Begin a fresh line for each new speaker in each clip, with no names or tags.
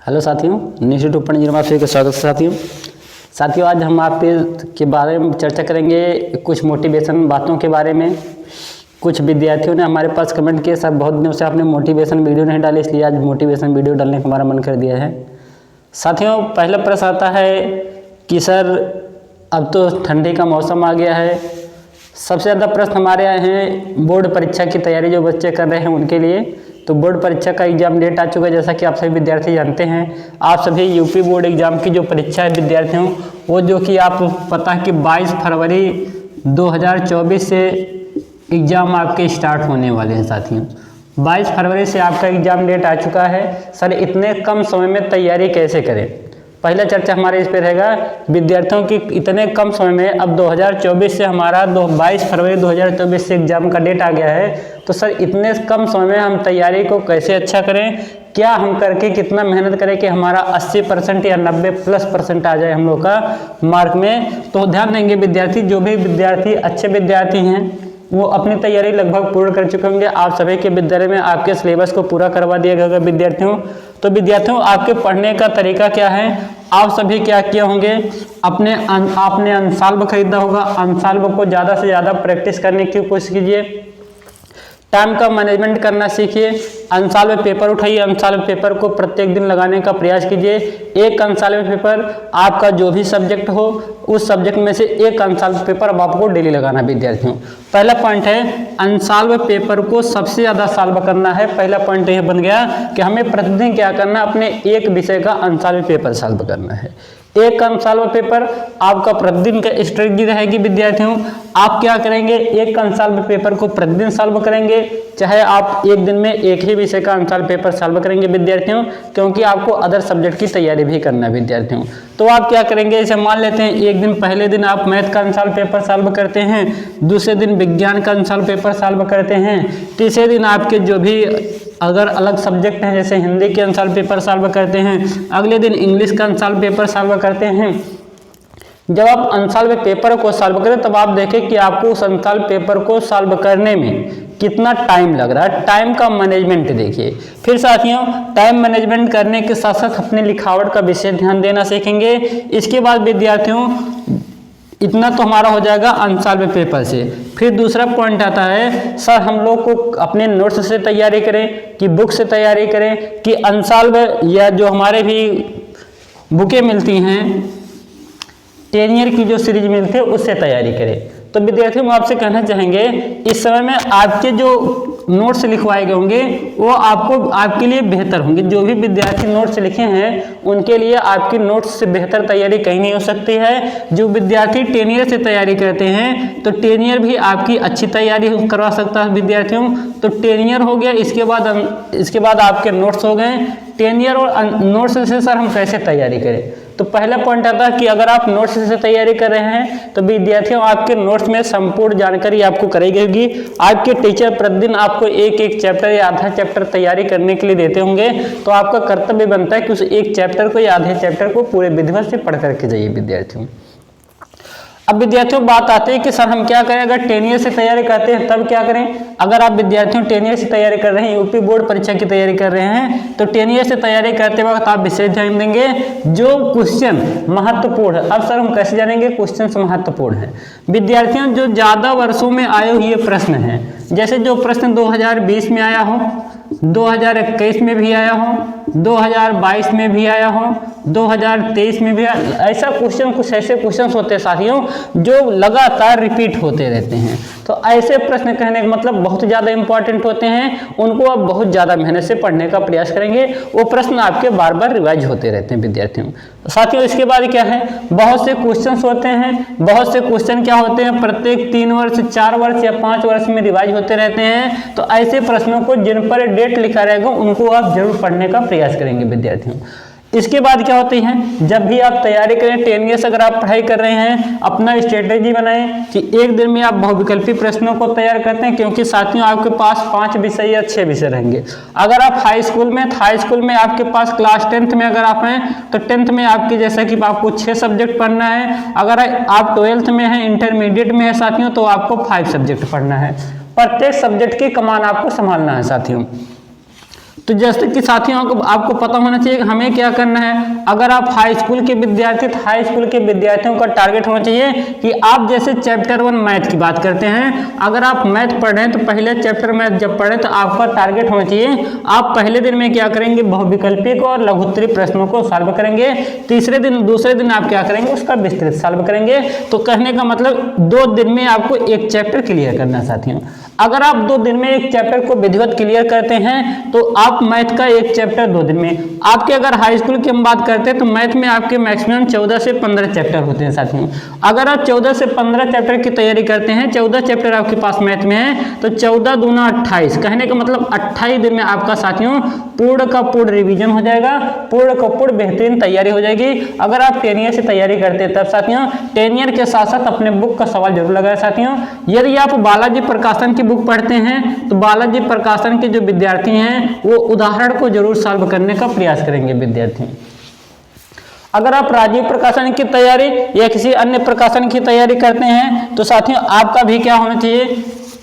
Hello साथियों, news 2.0 में आप सभी का स्वागत है। साथियों आज हम आपके बारे में चर्चा करेंगे कुछ मोटिवेशन बातों के बारे में। कुछ विद्यार्थियों ने हमारे पास कमेंट किए, सर बहुत दिनों से आपने मोटिवेशन वीडियो नहीं डाली, इसलिए आज मोटिवेशन वीडियो डालने का हमारा मन कर दिया है। साथियों पहला प्रश्न आता है कि सर अब तो ठंडी का मौसम आ गया है, सबसे ज़्यादा प्रश्न हमारे आए हैं बोर्ड परीक्षा की तैयारी जो बच्चे कर रहे हैं उनके लिए। तो बोर्ड परीक्षा का एग्ज़ाम डेट आ चुका है, जैसा कि आप सभी विद्यार्थी जानते हैं। आप सभी यूपी बोर्ड एग्ज़ाम की जो परीक्षा है विद्यार्थियों, वो जो कि आप पता है कि 22 फरवरी 2024 से एग्ज़ाम आपके स्टार्ट होने वाले हैं। साथियों 22 फरवरी से आपका एग्ज़ाम डेट आ चुका है। सर इतने कम समय में तैयारी कैसे करें, पहला चर्चा हमारे इस पर रहेगा। विद्यार्थियों की इतने कम समय में अब 2024 से हमारा 22 फरवरी 2024 से एग्ज़ाम का डेट आ गया है, तो सर इतने कम समय में हम तैयारी को कैसे अच्छा करें, क्या हम करके कितना मेहनत करें कि हमारा 80% या 90+ % आ जाए हम लोग का मार्क में। तो ध्यान देंगे विद्यार्थी, जो भी विद्यार्थी अच्छे विद्यार्थी हैं वो अपनी तैयारी लगभग पूर्ण कर चुके होंगे। आप सभी के विद्यालय में आपके सिलेबस को पूरा करवा दिया गया विद्यार्थियों। तो विद्यार्थियों आपके पढ़ने का तरीका क्या है, आप सभी क्या किए होंगे, आपने अंशाल्ब खरीदा होगा, अंशाल्ब को ज़्यादा से ज़्यादा प्रैक्टिस करने की कोशिश कीजिए। टाइम का मैनेजमेंट करना सीखिए। अंशाल्ब पेपर उठाइए, अंशाल्ब पेपर को प्रत्येक दिन लगाने का प्रयास कीजिए। एक अंशाल्ब पेपर आपका जो भी सब्जेक्ट हो उस सब्जेक्ट में से एक अंशाल्ब पेपर अब आपको डेली लगाना विद्यार्थियों। पहला पॉइंट है अंशाल्ब पेपर को सबसे ज़्यादा सॉल्व करना है। पहला पॉइंट यह बन गया कि हमें प्रतिदिन क्या करना, अपने एक विषय का अंशाल्ब पेपर सॉल्व करना है। एक अंशाल्ब पेपर आपका प्रतिदिन का स्ट्रेटजी रहेगी विद्यार्थियों। आप क्या करेंगे, एक अंशाल्ब पेपर को प्रतिदिन सॉल्व करेंगे, चाहे आप एक दिन में एक ही विषय का अंशाल्ब पेपर सॉल्व करेंगे विद्यार्थियों, क्योंकि आपको अदर सब्जेक्ट की तैयारी भी करना है विद्यार्थियों। तो आप क्या करेंगे, जैसे मान लेते हैं एक दिन पहले दिन आप मैथ का अंशाल्ब पेपर सॉल्व करते हैं, दूसरे दिन विज्ञान का अंशाल्ब पेपर सॉल्व करते हैं, तीसरे दिन आपके जो भी अगर अलग सब्जेक्ट हैं जैसे हिंदी के अंशाल्ब पेपर सॉल्व करते हैं, अगले दिन इंग्लिश का अंशाल्ब पेपर सॉल्व करते हैं। जब आप अंशाल्ब पेपर को सॉल्व करें तब आप देखें कि आपको उस अंशाल्ब पेपर को सॉल्व करने में कितना टाइम लग रहा है। टाइम का मैनेजमेंट देखिए। फिर साथियों टाइम मैनेजमेंट करने के साथ साथ अपने लिखावट का विशेष ध्यान देना सीखेंगे। इसके बाद विद्यार्थियों इतना तो हमारा हो जाएगा अंशाल्ब पेपर से। फिर दूसरा पॉइंट आता है, सर हम लोग को अपने नोट्स से तैयारी करें कि बुक से तैयारी करें कि अंशाल्ब या जो हमारे भी बुकें मिलती हैं 10 ईयर की जो सीरीज मिलती है उससे तैयारी करें। तो विद्यार्थियों हम आपसे कहना चाहेंगे इस समय में आपके जो नोट्स लिखवाए गए होंगे वो आपके लिए बेहतर होंगे। जो भी विद्यार्थी नोट्स लिखे हैं उनके लिए आपकी नोट्स से बेहतर तैयारी कहीं नहीं हो सकती है। जो विद्यार्थी 10 ईयर से तैयारी करते हैं तो 10 ईयर भी आपकी अच्छी तैयारी करवा सकता है विद्यार्थियों। तो 10 ईयर हो गया, इसके बाद आपके नोट्स हो गए। 10 ईयर और नोट्स से सर हम कैसे तैयारी करें, तो पहला पॉइंट आता है कि अगर आप नोट्स से तैयारी कर रहे हैं तो विद्यार्थियों आपके नोट्स में संपूर्ण जानकारी आपको कराई जाएगी। आपके टीचर प्रतिदिन आपको एक चैप्टर या आधा चैप्टर तैयारी करने के लिए देते होंगे, तो आपका कर्तव्य बनता है कि उस एक चैप्टर को या आधे चैप्टर को पूरे विधिवत से पढ़ करके जाइए विद्यार्थियों। अब विद्यार्थियों बात आती है कि सर हम क्या करें, अगर 10 ईयर से तैयारी करते हैं तब क्या करें। अगर आप विद्यार्थियों 10 ईयर से तैयारी कर रहे हैं, यूपी बोर्ड परीक्षा की तैयारी कर रहे हैं, तो 10 ईयर से तैयारी करते वक्त आप विशेष ध्यान देंगे जो क्वेश्चन महत्वपूर्ण है। अब सर हम कैसे जानेंगे क्वेश्चन महत्वपूर्ण है विद्यार्थियों, जो ज़्यादा वर्षों में आए हुए प्रश्न हैं, जैसे जो प्रश्न 2020 में आया हो, 2021 में भी आया हो, 2022 में भी आया हो, 2023 में भी ऐसा क्वेश्चन, कुछ ऐसे क्वेश्चन होते हैं साथियों जो लगातार रिपीट होते रहते हैं। तो ऐसे प्रश्न कहने का मतलब बहुत ज़्यादा इंपॉर्टेंट होते हैं, उनको आप बहुत ज़्यादा मेहनत से पढ़ने का प्रयास करेंगे, वो प्रश्न आपके बार बार रिवाइज होते रहते हैं विद्यार्थियों। साथियों इसके बाद क्या है, बहुत से क्वेश्चन होते हैं, बहुत से क्वेश्चन क्या होते हैं प्रत्येक 3 वर्ष 4 वर्ष या 5 वर्ष में रिवाइज होते रहते हैं। तो ऐसे प्रश्नों को जिन पर डेट लिखा रहेगा उनको आप जरूर पढ़ने का प्रयास करेंगे विद्यार्थियों। इसके बाद क्या होती है, जब भी आप तैयारी करें 10 ईयर से अगर आप पढ़ाई कर रहे हैं, अपना स्ट्रेटेजी बनाएं कि एक दिन में आप बहुविकल्पी प्रश्नों को तैयार करते हैं, क्योंकि साथियों आपके पास 5 विषय या 6 विषय रहेंगे। अगर आप हाई स्कूल में आपके पास क्लास 10th में अगर आप हैं तो 10th में आपकी जैसा कि आपको 6 सब्जेक्ट पढ़ना है। अगर आप 12th में हैं, इंटरमीडिएट में है साथियों, तो आपको 5 सब्जेक्ट पढ़ना है। प्रत्येक सब्जेक्ट की कमान आपको संभालना है साथियों। तो जैसे कि साथियों आपको पता होना चाहिए कि हमें क्या करना है। अगर आप हाई स्कूल के विद्यार्थी, तो हाई स्कूल के विद्यार्थियों का टारगेट होना चाहिए कि आप जैसे चैप्टर 1 मैथ की बात करते हैं, अगर आप मैथ पढ़ रहे हैं तो पहले चैप्टर मैथ जब पढ़ें तो आपका टारगेट होना चाहिए आप पहले दिन में क्या करेंगे, बहुविकल्पी को और लघुत्तरी प्रश्नों को सॉल्व करेंगे। दूसरे दिन आप क्या करेंगे, उसका विस्तृत सॉल्व करेंगे। तो कहने का मतलब 2 दिन में आपको एक चैप्टर क्लियर करना है साथियों। अगर आप 2 दिन में एक चैप्टर को विधिवत क्लियर करते हैं तो आप मैथ का एक चैप्टर 2 दिन में, आपके अगर हाई स्कूल की हम बात करते हैं तो मैथ में आपके मैक्सिमम 14 से 15 चैप्टर होते हैं साथियों। अगर आप 14 से 15 चैप्टर की तैयारी करते हैं, 14 चैप्टर आपके पास मैथ में है, तो 14 दूना 28, कहने का मतलब 28 दिन में आपका साथियों पूर्ण का पूर्ण रिवीजन हो जाएगा, पूर्ण का पूर्ण बेहतरीन तैयारी हो जाएगी। अगर आप 10 ईयर से तैयारी करते हैं तब साथियों 10 ईयर के साथ साथ अपने बुक का सवाल जरूर लगाए साथियों। यदि आप बालाजी प्रकाशन की बुक पढ़ते हैं तो बालाजी प्रकाशन के जो विद्यार्थी हैं वो उदाहरण को जरूर सॉल्व करने का प्रयास करेंगे विद्यार्थी। अगर आप राजीव प्रकाशन की तैयारी या किसी अन्य प्रकाशन की तैयारी करते हैं तो साथियों आपका भी क्या होना चाहिए,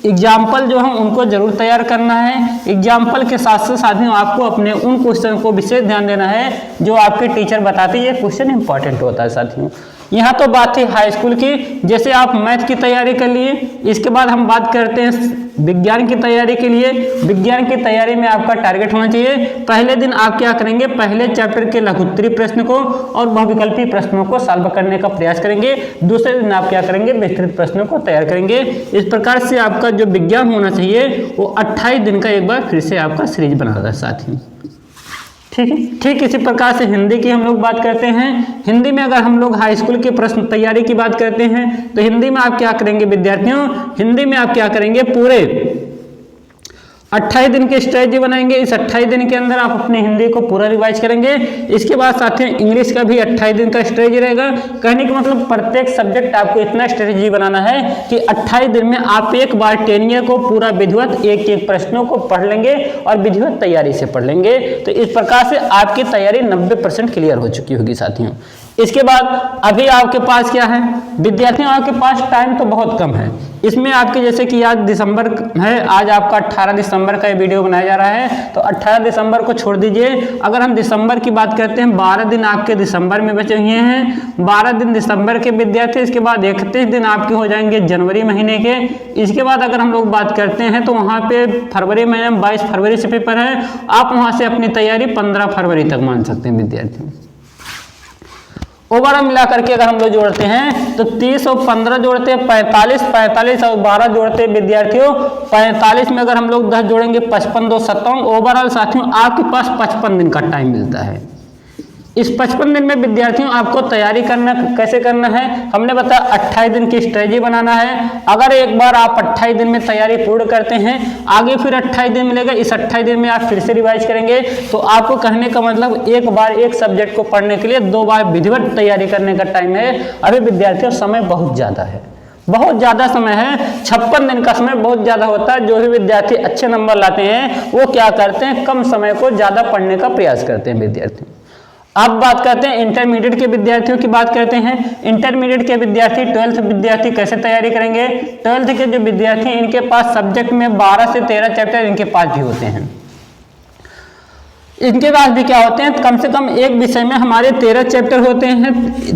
एग्जाम्पल जो है उनको जरूर तैयार करना है। एग्जाम्पल के साथ साथ साथियों आपको अपने उन क्वेश्चन को विशेष ध्यान देना है जो आपके टीचर बताते हैं, ये क्वेश्चन इंपॉर्टेंट होता है साथियों। यहाँ तो बात थी हाई स्कूल की, जैसे आप मैथ की तैयारी कर लिए। इसके बाद हम बात करते हैं विज्ञान की तैयारी के लिए। विज्ञान की तैयारी में आपका टारगेट होना चाहिए, पहले दिन आप क्या करेंगे, पहले चैप्टर के लघुत्तरी प्रश्न को और बहुविकल्पी प्रश्नों को सॉल्व करने का प्रयास करेंगे। दूसरे दिन आप क्या करेंगे, विस्तृत प्रश्नों को तैयार करेंगे। इस प्रकार से आपका जो विज्ञान होना चाहिए वो 28 दिन का एक बार फिर से आपका सीरीज बना रहा है साथी। ठीक है, ठीक इसी प्रकार से हिंदी की हम लोग बात करते हैं। हिंदी में अगर हम लोग हाई स्कूल के प्रश्न तैयारी की बात करते हैं तो हिंदी में आप क्या करेंगे विद्यार्थियों, हिंदी में आप क्या करेंगे, पूरे 28 दिन की स्ट्रेटजी बनाएंगे। इस 28 दिन के अंदर आप अपनी हिंदी को पूरा रिवाइज करेंगे। इसके बाद साथियों इंग्लिश का भी 28 दिन का स्ट्रेटजी रहेगा। कहने का मतलब प्रत्येक सब्जेक्ट आपको इतना स्ट्रेटजी बनाना है कि 28 दिन में आप एक बार 10 ईयर को पूरा विधिवत एक एक प्रश्नों को पढ़ लेंगे और विधिवत तैयारी से पढ़ लेंगे। तो इस प्रकार से आपकी तैयारी 90% क्लियर हो चुकी होगी साथियों। इसके बाद अभी आपके पास क्या है विद्यार्थियों, आपके पास टाइम तो बहुत कम है। इसमें आपके जैसे कि आज दिसंबर है, आज आपका 18 दिसंबर का ये वीडियो बनाया जा रहा है, तो 18 दिसंबर को छोड़ दीजिए। अगर हम दिसंबर की बात करते हैं 12 दिन आपके दिसंबर में बचे हुए हैं, 12 दिन दिसंबर के विद्यार्थी। इसके बाद 31 दिन आपके हो जाएंगे जनवरी महीने के। इसके बाद अगर हम लोग बात करते हैं तो वहाँ पे फरवरी महीने में 22 फरवरी से पेपर है, आप वहाँ से अपनी तैयारी 15 फरवरी तक मान सकते हैं विद्यार्थी। ओवरऑल मिला करके अगर हम लोग जोड़ते हैं तो 30 और 15 जोड़ते हैं 45, 45 और 12 जोड़ते हैं विद्यार्थियों 45 में अगर हम लोग 10 जोड़ेंगे 55 2 57। ओवरऑल साथियों आपके पास 55 दिन का टाइम मिलता है। इस 55 दिन में विद्यार्थियों आपको तैयारी करना कैसे करना है, हमने बताया 28 दिन की स्ट्रेटजी बनाना है। अगर एक बार आप 28 दिन में तैयारी पूर्ण करते हैं, आगे फिर 28 दिन मिलेगा, इस 28 दिन में आप फिर से रिवाइज करेंगे। तो आपको कहने का मतलब एक बार एक सब्जेक्ट को पढ़ने के लिए 2 बार विधिवत तैयारी करने का टाइम है। अभी विद्यार्थियों समय बहुत ज़्यादा है, बहुत ज़्यादा समय है। 56 दिन का समय बहुत ज़्यादा होता है। जो भी विद्यार्थी अच्छे नंबर लाते हैं वो क्या करते हैं, कम समय को ज़्यादा पढ़ने का प्रयास करते हैं विद्यार्थी। अब बात करते हैं इंटरमीडिएट के विद्यार्थियों की बात करते हैं। इंटरमीडिएट के विद्यार्थी 12th विद्यार्थी कैसे तैयारी करेंगे। 12th के जो विद्यार्थी इनके पास सब्जेक्ट में 12 से 13 चैप्टर इनके पास भी होते हैं। इनके पास भी क्या होते हैं, कम से कम एक विषय में हमारे 13 चैप्टर होते हैं।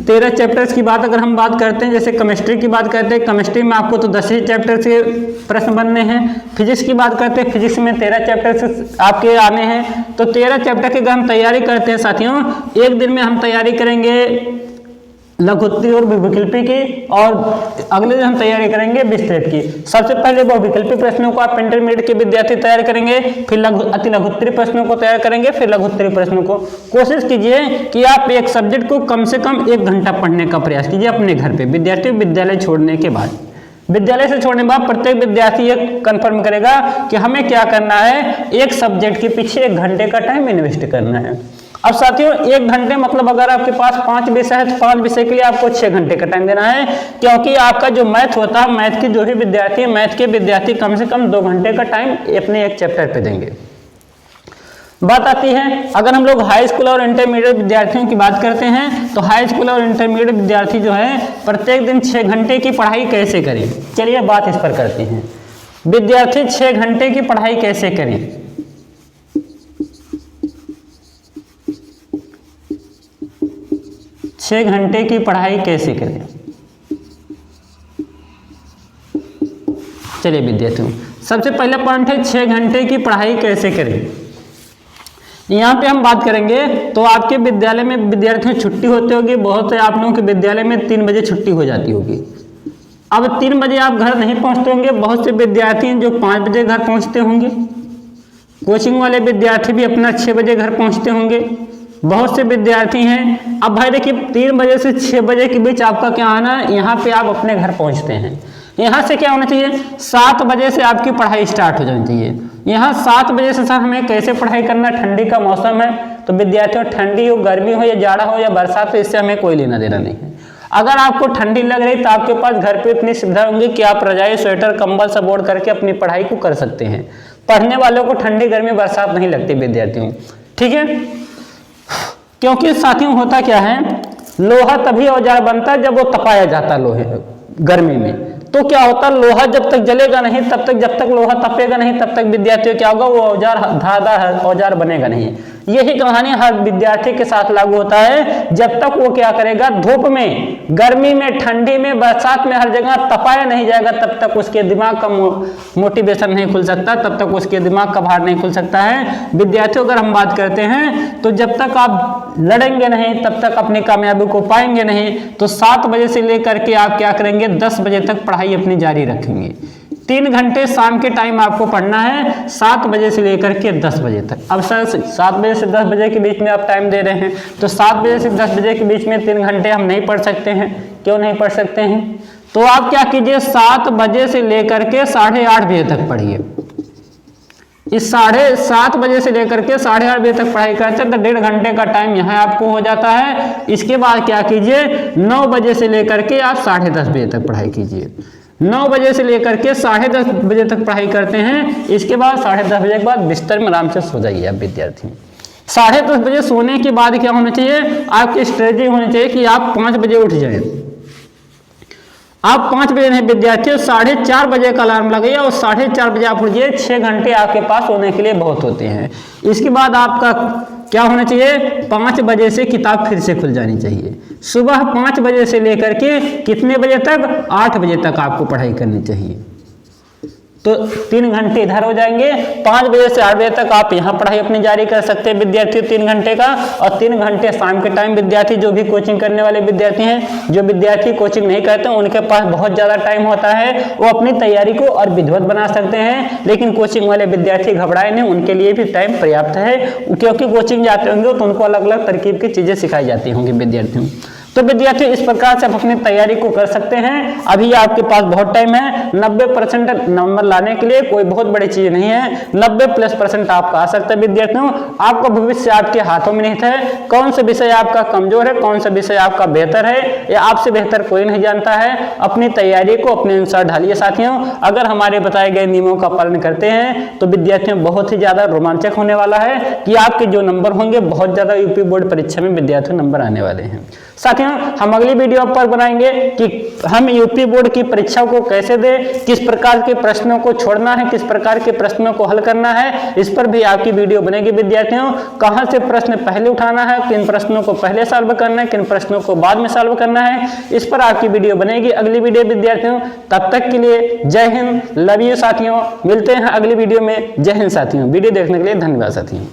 13 चैप्टर्स की बात अगर हम बात करते हैं, जैसे केमिस्ट्री की बात करते हैं, केमिस्ट्री में आपको तो 10 ही चैप्टर से प्रश्न बनने हैं। फिजिक्स की बात करते हैं, फिजिक्स में 13 चैप्टर से आपके आने हैं। तो 13 चैप्टर की अगर हम तैयारी करते हैं साथियों, एक दिन में हम तैयारी करेंगे लघुत्तरी और बहुविकल्पी की, और अगले दिन हम तैयारी करेंगे विस्तृत की। सबसे पहले बहुविकल्पी प्रश्नों को आप इंटरमीडिएट के विद्यार्थी तैयार करेंगे, फिर अति लघुत्तरी प्रश्नों को तैयार करेंगे, फिर लघुत्तरी प्रश्नों को। कोशिश कीजिए कि आप एक सब्जेक्ट को कम से कम 1 घंटा पढ़ने का प्रयास कीजिए अपने घर पे। विद्यार्थी विद्यालय छोड़ने के बाद, विद्यालय से छोड़ने के बाद प्रत्येक विद्यार्थी ये कंफर्म करेगा कि हमें क्या करना है, एक सब्जेक्ट के पीछे 1 घंटे का टाइम इन्वेस्ट करना है। अब साथियों 1 घंटे मतलब अगर आपके पास 5 विषय है तो 5 विषय के लिए आपको 6 घंटे का टाइम देना है, क्योंकि आपका जो मैथ होता है, मैथ के जो भी विद्यार्थी है, मैथ के विद्यार्थी कम से कम 2 घंटे का टाइम अपने एक चैप्टर पे देंगे। बात आती है अगर हम लोग हाई स्कूल और इंटरमीडिएट विद्यार्थियों की बात करते हैं, तो हाई स्कूल और इंटरमीडिएट विद्यार्थी जो है प्रत्येक दिन 6 घंटे की पढ़ाई कैसे करें। चलिए बात इस पर करते हैं, विद्यार्थी 6 घंटे की पढ़ाई कैसे करें। 6 घंटे की पढ़ाई कैसे करें। चलिए विद्यार्थियों, सबसे पहला पॉइंट है 6 घंटे की पढ़ाई कैसे करें। यहाँ पे हम बात करेंगे तो आपके विद्यालय में विद्यार्थियों छुट्टी होती होगी, बहुत से आप लोगों के विद्यालय में 3 बजे छुट्टी हो जाती होगी। अब 3 बजे आप घर नहीं पहुँचते होंगे, बहुत से विद्यार्थी हैं जो 5 बजे घर पहुँचते होंगे। कोचिंग वाले विद्यार्थी भी अपना 6 बजे घर पहुँचते होंगे, बहुत से विद्यार्थी हैं। अब भाई देखिए 3 बजे से 6 बजे के बीच आपका क्या आना, यहाँ पे आप अपने घर पहुँचते हैं। यहाँ से क्या होना चाहिए, 7 बजे से आपकी पढ़ाई स्टार्ट हो जानी चाहिए। यहाँ 7 बजे से सर हमें कैसे पढ़ाई करना, ठंडी का मौसम है तो विद्यार्थियों ठंडी हो, गर्मी हो या जाड़ा हो या बरसात हो, इससे हमें कोई लेना देना नहीं है। अगर आपको ठंडी लग रही तो आपके पास घर पे इतनी सुविधा होंगी कि आप रजाई, स्वेटर, कंबल सब ओढ़ करके अपनी पढ़ाई को कर सकते हैं। पढ़ने वालों को ठंडी, गर्मी, बरसात नहीं लगती विद्यार्थियों, ठीक है। क्योंकि साथियों होता क्या है, लोहा तभी औजार बनता है जब वो तपाया जाता लोहे गर्मी में। तो क्या होता, लोहा जब तक जलेगा नहीं तब तक, जब तक लोहा तपेगा नहीं तब तक विद्यार्थियों क्या होगा, वो औजार धारदार औजार बनेगा नहीं। यही कहानी हर विद्यार्थी के साथ लागू होता है। जब तक वो क्या करेगा, धूप में, गर्मी में, ठंडी में, बरसात में हर जगह तपाया नहीं जाएगा तब तक उसके दिमाग का मोटिवेशन नहीं खुल सकता, तब तक उसके दिमाग का भार नहीं खुल सकता है। विद्यार्थियों अगर हम बात करते हैं तो जब तक आप लड़ेंगे नहीं तब तक अपनी कामयाबी को पाएंगे नहीं। तो 7 बजे से लेकर के आप क्या करेंगे, 10 बजे तक पढ़ाई अपनी जारी रखेंगे। 3 घंटे शाम के टाइम आपको पढ़ना है, 7 बजे से लेकर के 10 बजे तक। अब सर 7 बजे से 10 बजे के बीच में आप टाइम दे रहे हैं तो 7 बजे से 10 बजे के बीच में 3 घंटे हम नहीं पढ़ सकते हैं। क्यों नहीं पढ़ सकते हैं, तो आप क्या कीजिए, 7 बजे से लेकर के 8:30 बजे तक पढ़िए। इस 7:30 बजे से लेकर के 8:30 बजे तक पढ़ाई करते हैं तो 1.5 घंटे का टाइम यहाँ आपको हो जाता है। इसके बाद क्या कीजिए, 9 बजे से लेकर के आप 10:30 बजे तक पढ़ाई कीजिए। 9 बजे से लेकर के 10:30 बजे तक पढ़ाई करते हैं। इसके बाद 10:30 बजे के बाद बिस्तर में आराम से सो जाइए आप विद्यार्थी। 10:30 बजे सोने के बाद क्या होना चाहिए, आपकी स्ट्रेटजी होनी चाहिए कि आप 5 बजे उठ जाएं। आप 5 बजे नहीं विद्यार्थियों, 4:30 बजे का अलार्म लगाइए और 4:30 बजे आप उठिए। 6 घंटे आपके पास सोने के लिए बहुत होते हैं। इसके बाद आपका क्या होना चाहिए, 5 बजे से किताब फिर से खुल जानी चाहिए। सुबह 5 बजे से लेकर के कितने बजे तक, 8 बजे तक आपको पढ़ाई करनी चाहिए। तो 3 घंटे इधर हो जाएंगे। 5 बजे से 8 बजे तक आप यहाँ पढ़ाई अपनी जारी कर सकते हैं विद्यार्थी 3 घंटे का। और 3 घंटे शाम के टाइम विद्यार्थी, जो भी कोचिंग करने वाले विद्यार्थी हैं, जो विद्यार्थी कोचिंग नहीं करते उनके पास बहुत ज़्यादा टाइम होता है, वो अपनी तैयारी को और विधिवत बना सकते हैं। लेकिन कोचिंग वाले विद्यार्थी घबराए नहीं, उनके लिए भी टाइम पर्याप्त है, क्योंकि कोचिंग जाते होंगे तो उनको अलग अलग तरकीब की चीज़ें सिखाई जाती होंगी विद्यार्थियों। तो विद्यार्थी इस प्रकार से आप अपनी तैयारी को कर सकते हैं। अभी आपके पास बहुत टाइम है। 90% नंबर लाने के लिए कोई बहुत बड़ी चीज नहीं है। 90+% आपका आ सकता है विद्यार्थियों। आपका भविष्य आपके हाथों में नहीं है। कौन सा विषय आपका कमजोर है, कौन सा विषय आपका बेहतर है, या आपसे बेहतर कोई नहीं जानता है। अपनी तैयारी को अपने अनुसार ढालिए साथियों। अगर हमारे बताए गए नियमों का पालन करते हैं तो विद्यार्थियों बहुत ही ज्यादा रोमांचक होने वाला है कि आपके जो नंबर होंगे, बहुत ज्यादा यूपी बोर्ड परीक्षा में विद्यार्थियों नंबर आने वाले हैं। साथियों हम अगली वीडियो पर बनाएंगे कि हम यूपी बोर्ड की परीक्षा को कैसे दें, किस प्रकार के प्रश्नों को छोड़ना है, किस प्रकार के प्रश्नों को हल करना है, इस पर भी आपकी वीडियो बनेगी विद्यार्थियों। कहां से प्रश्न पहले उठाना है, किन प्रश्नों को पहले सॉल्व करना है, किन प्रश्नों को बाद में सॉल्व करना है, इस पर आपकी वीडियो बनेगी अगली वीडियो विद्यार्थियों। तब तक के लिए जय हिंद, लव यू साथियों। मिलते हैं अगली वीडियो में। जय हिंद साथियों। वीडियो देखने के लिए धन्यवाद साथियों।